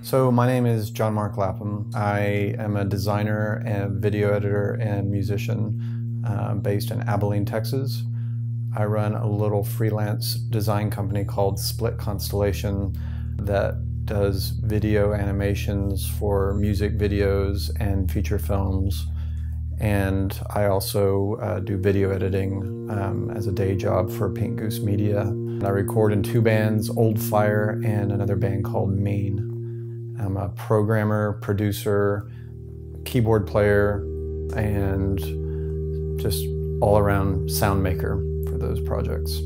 So my name is John Mark Lapham. I am a designer and video editor and musician based in Abilene, Texas. I run a little freelance design company called Split Constellation that does video animations for music videos and feature films. And I also do video editing as a day job for Pink Goose Media. I record in two bands, Old Fire and another band called MIEN. I'm a programmer, producer, keyboard player, and just all-around sound maker for those projects.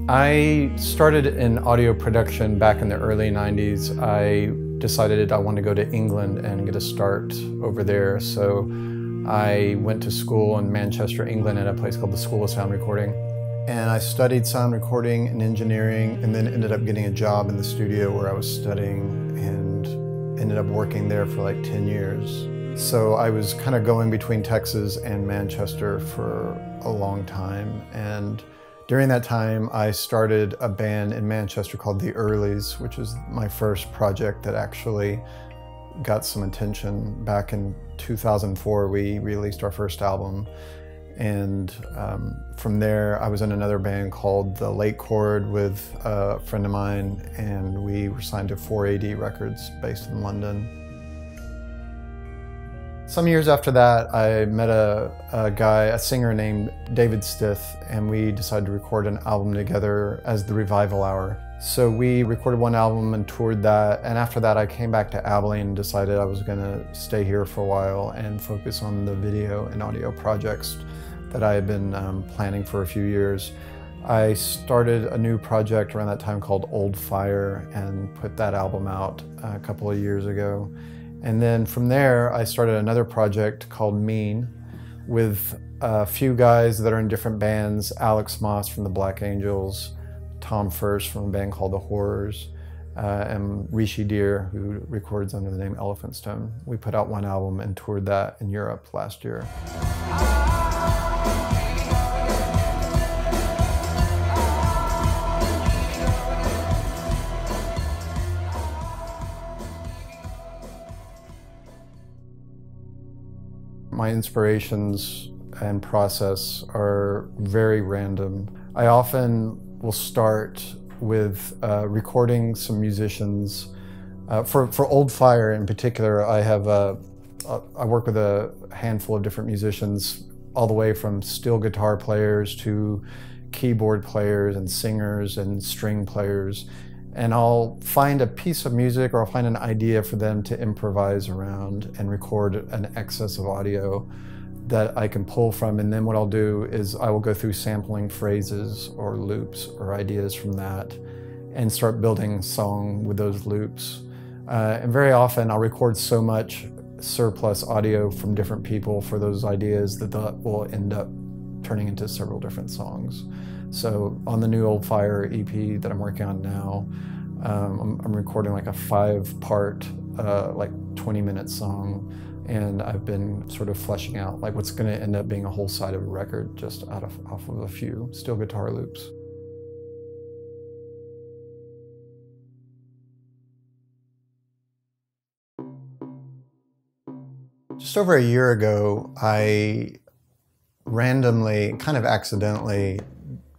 I started in audio production back in the early 90s. I decided I wanted to go to England and get a start over there. So I went to school in Manchester, England at a place called the School of Sound Recording. And I studied sound recording and engineering and then ended up getting a job in the studio where I was studying and ended up working there for like 10 years. So I was kind of going between Texas and Manchester for a long time. And during that time, I started a band in Manchester called The Earlies, which was my first project that actually got some attention. Back in 2004, we released our first album. And from there, I was in another band called The Late Chord with a friend of mine, and we were signed to 4AD Records based in London. Some years after that, I met a singer named David Stith, and we decided to record an album together as The Revival Hour. So we recorded one album and toured that, and after that I came back to Abilene and decided I was going to stay here for a while and focus on the video and audio projects that I had been planning for a few years. I started a new project around that time called Old Fire and put that album out a couple of years ago. And then from there, I started another project called MIEN with a few guys that are in different bands, Alex Moss from the Black Angels, Tom First from a band called The Horrors, and Rishi Deer, who records under the name Elephant Stone. We put out one album and toured that in Europe last year. My inspirations and process are very random. I often will start with recording some musicians. For Old Fire in particular, I work with a handful of different musicians, all the way from steel guitar players to keyboard players and singers and string players. And I'll find a piece of music or I'll find an idea for them to improvise around and record an excess of audio that I can pull from. And then what I'll do is I will go through sampling phrases or loops or ideas from that and start building song with those loops. And very often I'll record so much surplus audio from different people for those ideas that will end up turning into several different songs. So on the new Old Fire EP that I'm working on now, I'm recording like a 5-part, like 20-minute song, and I've been sort of fleshing out like what's going to end up being a whole side of a record just off of a few steel guitar loops. Just over a year ago, I randomly, kind of accidentally,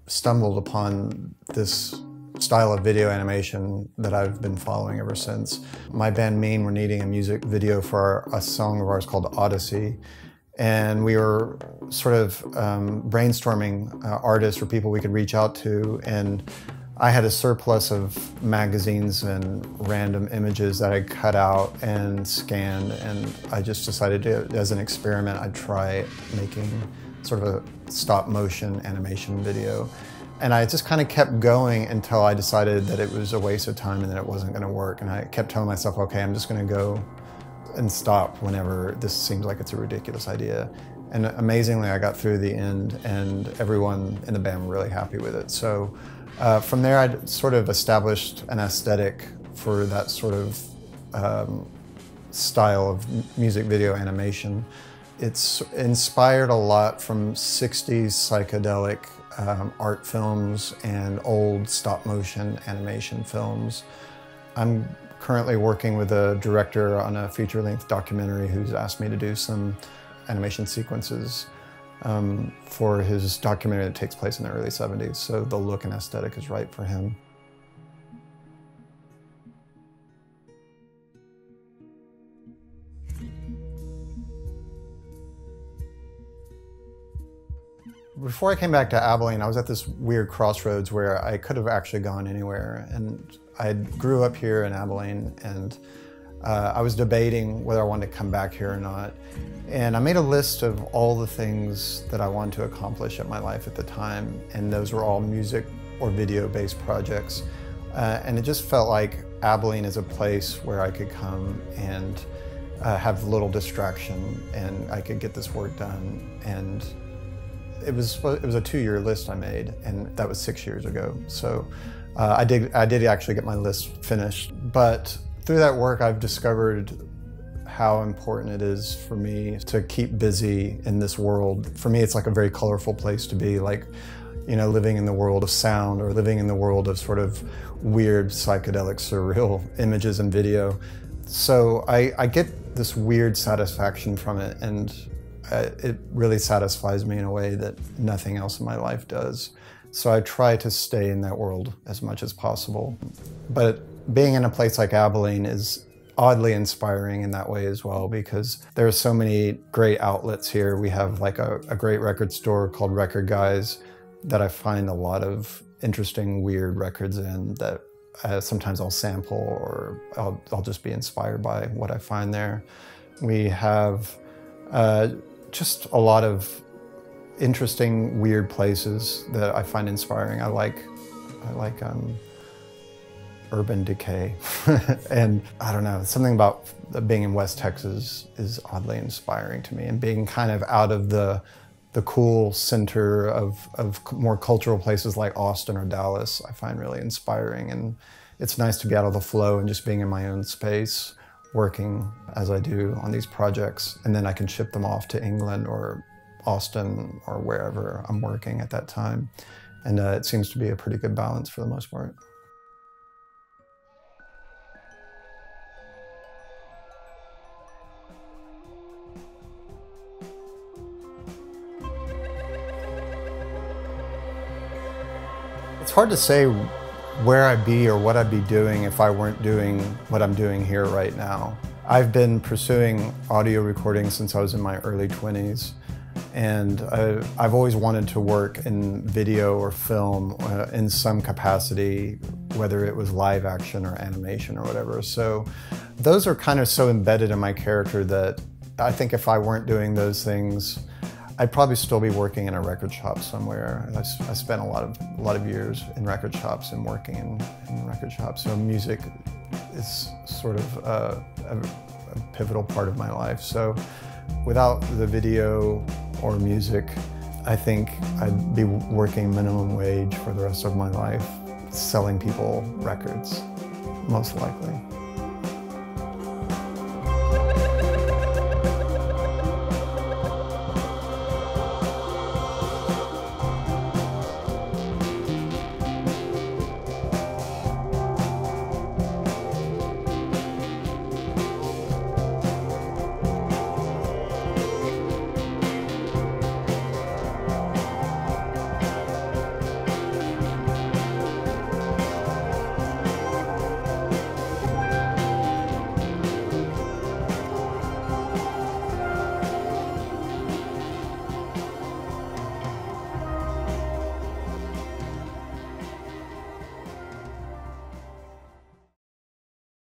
stumbled upon this style of video animation that I've been following ever since. My band MIEN were needing a music video for a song of ours called Odyssey, and we were sort of brainstorming artists or people we could reach out to, and I had a surplus of magazines and random images that I cut out and scanned, and I just decided to, as an experiment, I'd try making sort of a stop motion animation video. And I just kind of kept going until I decided that it was a waste of time and that it wasn't going to work. And I kept telling myself, okay, I'm just going to go and stop whenever this seems like it's a ridiculous idea. And amazingly, I got through the end and everyone in the band were really happy with it. So from there, I sort of established an aesthetic for that sort of style of music video animation. It's inspired a lot from 60s psychedelic art films and old stop-motion animation films. I'm currently working with a director on a feature-length documentary who's asked me to do some animation sequences for his documentary that takes place in the early 70s, so the look and aesthetic is right for him. Before I came back to Abilene, I was at this weird crossroads where I could have actually gone anywhere. And I grew up here in Abilene, and I was debating whether I wanted to come back here or not. And I made a list of all the things that I wanted to accomplish in my life at the time, and those were all music or video-based projects. And it just felt like Abilene is a place where I could come and have little distraction, and I could get this work done. And it was a 2-year list I made, and that was 6 years ago. So I did actually get my list finished. But through that work, I've discovered how important it is for me to keep busy in this world. For me, it's like a very colorful place to be, like, you know, living in the world of sound or living in the world of sort of weird, psychedelic, surreal images and video. So I get this weird satisfaction from it, and it really satisfies me in a way that nothing else in my life does. So I try to stay in that world as much as possible. But being in a place like Abilene is oddly inspiring in that way as well, because there are so many great outlets here. We have like a great record store called Record Guys that I find a lot of interesting, weird records in that sometimes I'll sample, or I'll just be inspired by what I find there. We have just a lot of interesting, weird places that I find inspiring. I like urban decay. And I don't know, something about being in West Texas is oddly inspiring to me, and being kind of out of the cool center of more cultural places like Austin or Dallas, I find really inspiring. And it's nice to be out of the flow and just being in my own space, working as I do on these projects, and then I can ship them off to England or Austin or wherever I'm working at that time. And it seems to be a pretty good balance for the most part. It's hard to say where I'd be or what I'd be doing if I weren't doing what I'm doing here right now. I've been pursuing audio recording since I was in my early 20s, and I've always wanted to work in video or film in some capacity, whether it was live action or animation or whatever. So those are kind of so embedded in my character that I think if I weren't doing those things, I'd probably still be working in a record shop somewhere. I spent a lot of years in record shops and working in record shops. So music is sort of a pivotal part of my life. So without the video or music, I think I'd be working minimum wage for the rest of my life, selling people records, most likely.